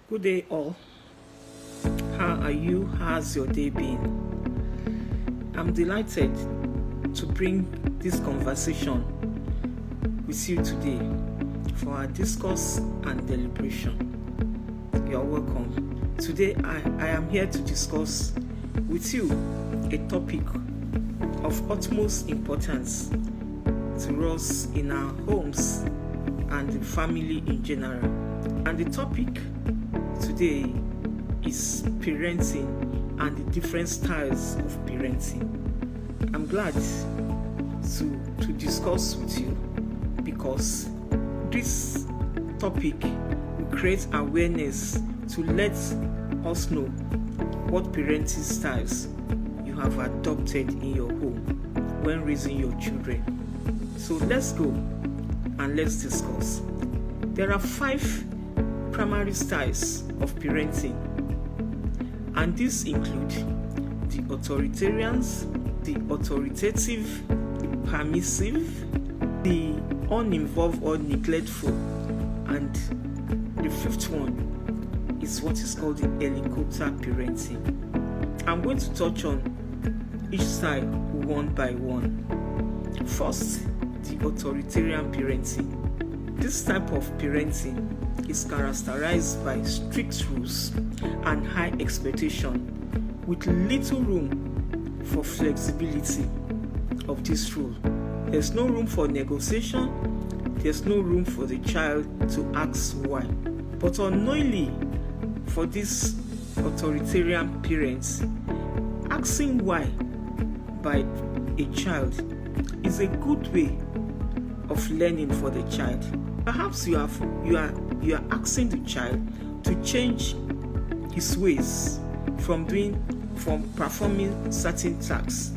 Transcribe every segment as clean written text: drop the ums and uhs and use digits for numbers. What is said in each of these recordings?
Good day, all. How are you? How's your day been? I'm delighted to bring this conversation with you today for our discourse and deliberation. You're welcome. Today, I am here to discuss with you a topic of utmost importance to us in our homes and the family in general. And the topic today is parenting and the different styles of parenting. I'm glad to discuss with you because this topic will create awareness to let us know what parenting styles you have adopted in your home when raising your children. So let's go and let's discuss. There are 5 primary styles of parenting, and these include the authoritarians, the authoritative, the permissive, the uninvolved or neglectful, and the 5th one is what is called the helicopter parenting. I'm going to touch on each style one by one. First, the authoritarian parenting. This type of parenting is characterized by strict rules and high expectation with little room for flexibility of this rule. There's no room for negotiation, there's no room for the child to ask why. But unknowingly, for these authoritarian parents, asking why by a child is a good way of learning for the child. Perhaps you are asking the child to change his ways from performing certain tasks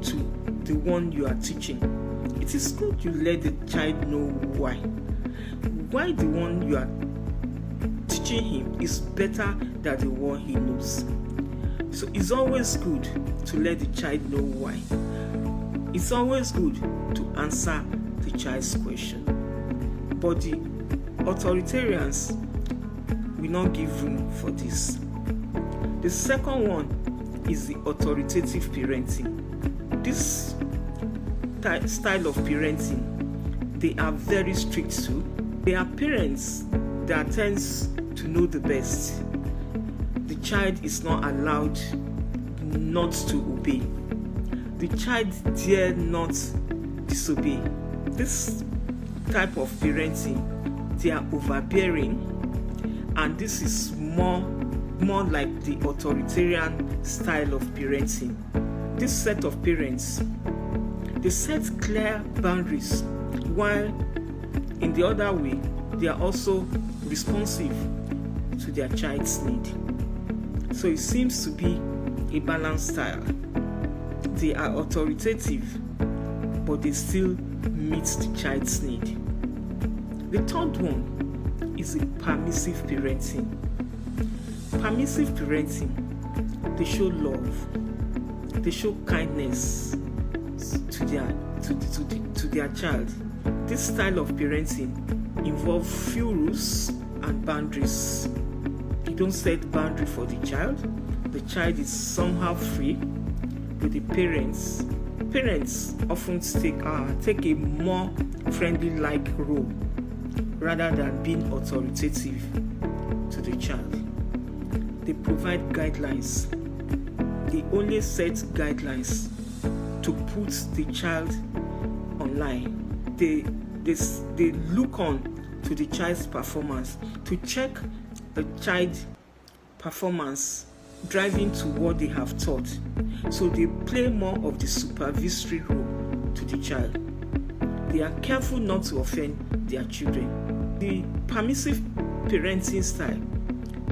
to the one you are teaching. It is good you let the child know why the one you are teaching him is better than the one he knows. So it's always good to let the child know why. It's always good to answer the child's question. But the authoritarians will not give room for this. The second one is the authoritative parenting. This style of parenting, they are very strict too. They are parents that tends to know the best. The child is not allowed not to obey. The child dare not disobey. This type of parenting, they are overbearing, and this is more like the authoritarian style of parenting. This set of parents, they set clear boundaries, while in the other way, they are also responsive to their child's need. So it seems to be a balanced style. They are authoritative, but they still meet the child's need. The third one is the permissive parenting. Permissive parenting, they show love, they show kindness to their child. This style of parenting involves few rules and boundaries. You don't set boundary for the child. The child is somehow free. With the parents often take a more friendly-like role rather than being authoritative to the child. They provide guidelines. They only set guidelines to put the child online. They look on to the child's performance to check the child's performance driving to what they have taught. So they play more of the supervisory role to the child. They are careful not to offend their children. The permissive parenting style,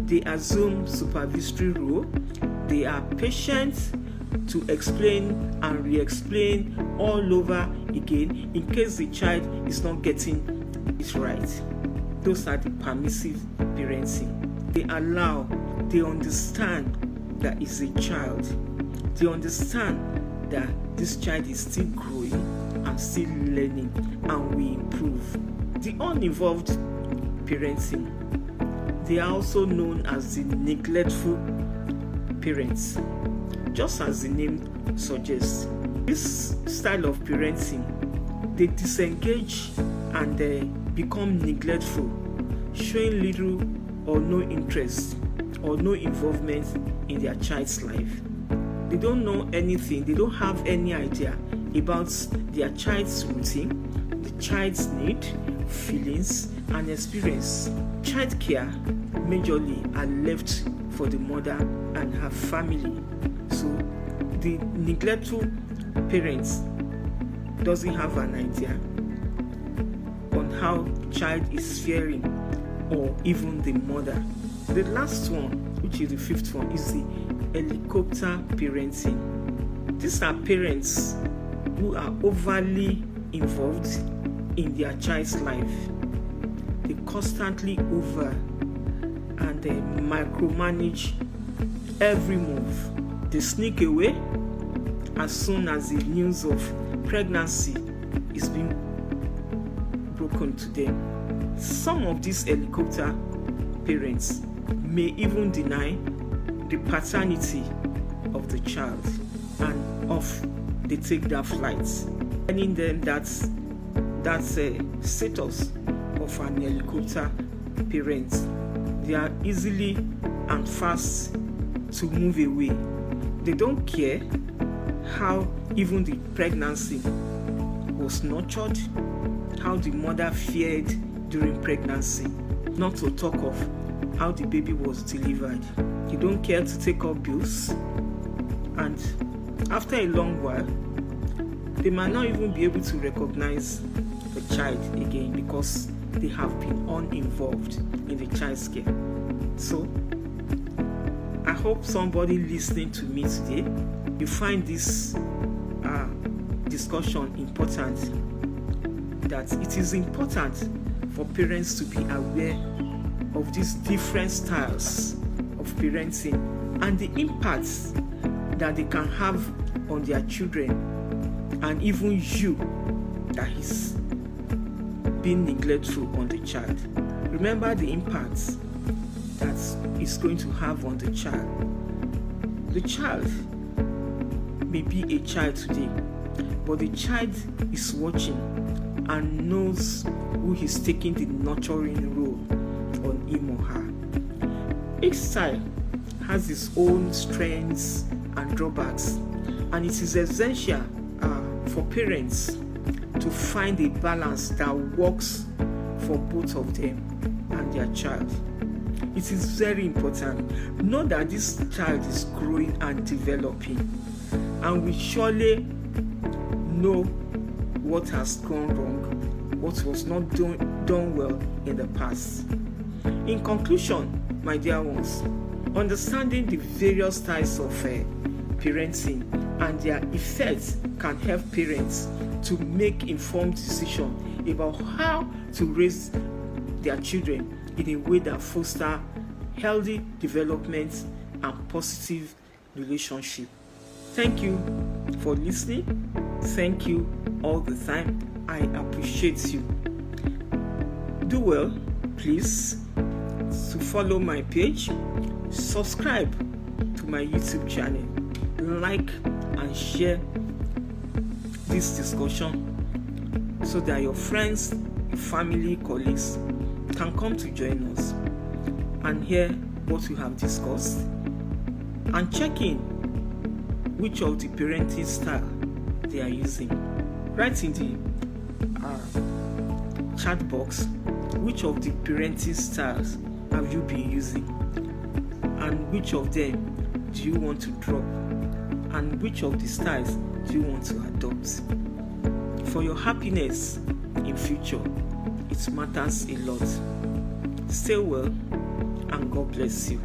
they assume supervisory role. They are patient to explain and re-explain all over again in case the child is not getting it right. Those are the permissive parenting. They understand that it's a child. They understand that this child is still growing and still learning and will improve. The uninvolved parenting, They are also known as the neglectful parents. Just as the name suggests, this style of parenting, they disengage and they become neglectful, showing little or no interest or no involvement in their child's life. They don't know anything, they don't have any idea about their child's routine, the child's need, feelings, and experience. Child care majorly are left for the mother and her family. So the neglectful parents doesn't have an idea on how the child is faring, or even the mother. The last one, which is the fifth one, is the helicopter parenting. These are parents who are overly involved in their child's life. They constantly over and they micromanage every move. They sneak away as soon as the news of pregnancy is being broken to them. Some of these helicopter parents may even deny the paternity of the child, and off they take their flights, telling them that's a status of an helicopter parent. They are easily and fast to move away. They don't care how even the pregnancy was nurtured, how the mother fared during pregnancy, not to talk of how the baby was delivered. They don't care to take up bills, and after a long while, they might not even be able to recognize the child again because they have been uninvolved in the child's care. So, I hope somebody listening to me today, you find this discussion important, that it is important for parents to be aware of these different styles of parenting and the impacts that they can have on their children, and even you that is being neglectful on the child. Remember the impacts that it's going to have on the child. The child may be a child today, but the child is watching and knows who is taking the nurturing role on him or her. Each style has its own strengths and drawbacks, and it is essential for parents to find a balance that works for both of them and their child. It is very important. Know that this child is growing and developing, and we surely know what has gone wrong, what was not done well in the past. In conclusion, my dear ones, understanding the various styles of parenting and their effects can help parents to make informed decisions about how to raise their children in a way that fosters healthy development and positive relationship. Thank you for listening. Thank you all the time. I appreciate you. Do well, please, to follow my page, subscribe to my YouTube channel, like and share this discussion so that your friends, family, colleagues can come to join us and hear what we have discussed, and check in which of the parenting style they are using. Write in the chat box which of the parenting styles have you been using, and which of them do you want to drop, and which of the styles do you want to adopt. For your happiness in future, it matters a lot. Stay well and God bless you.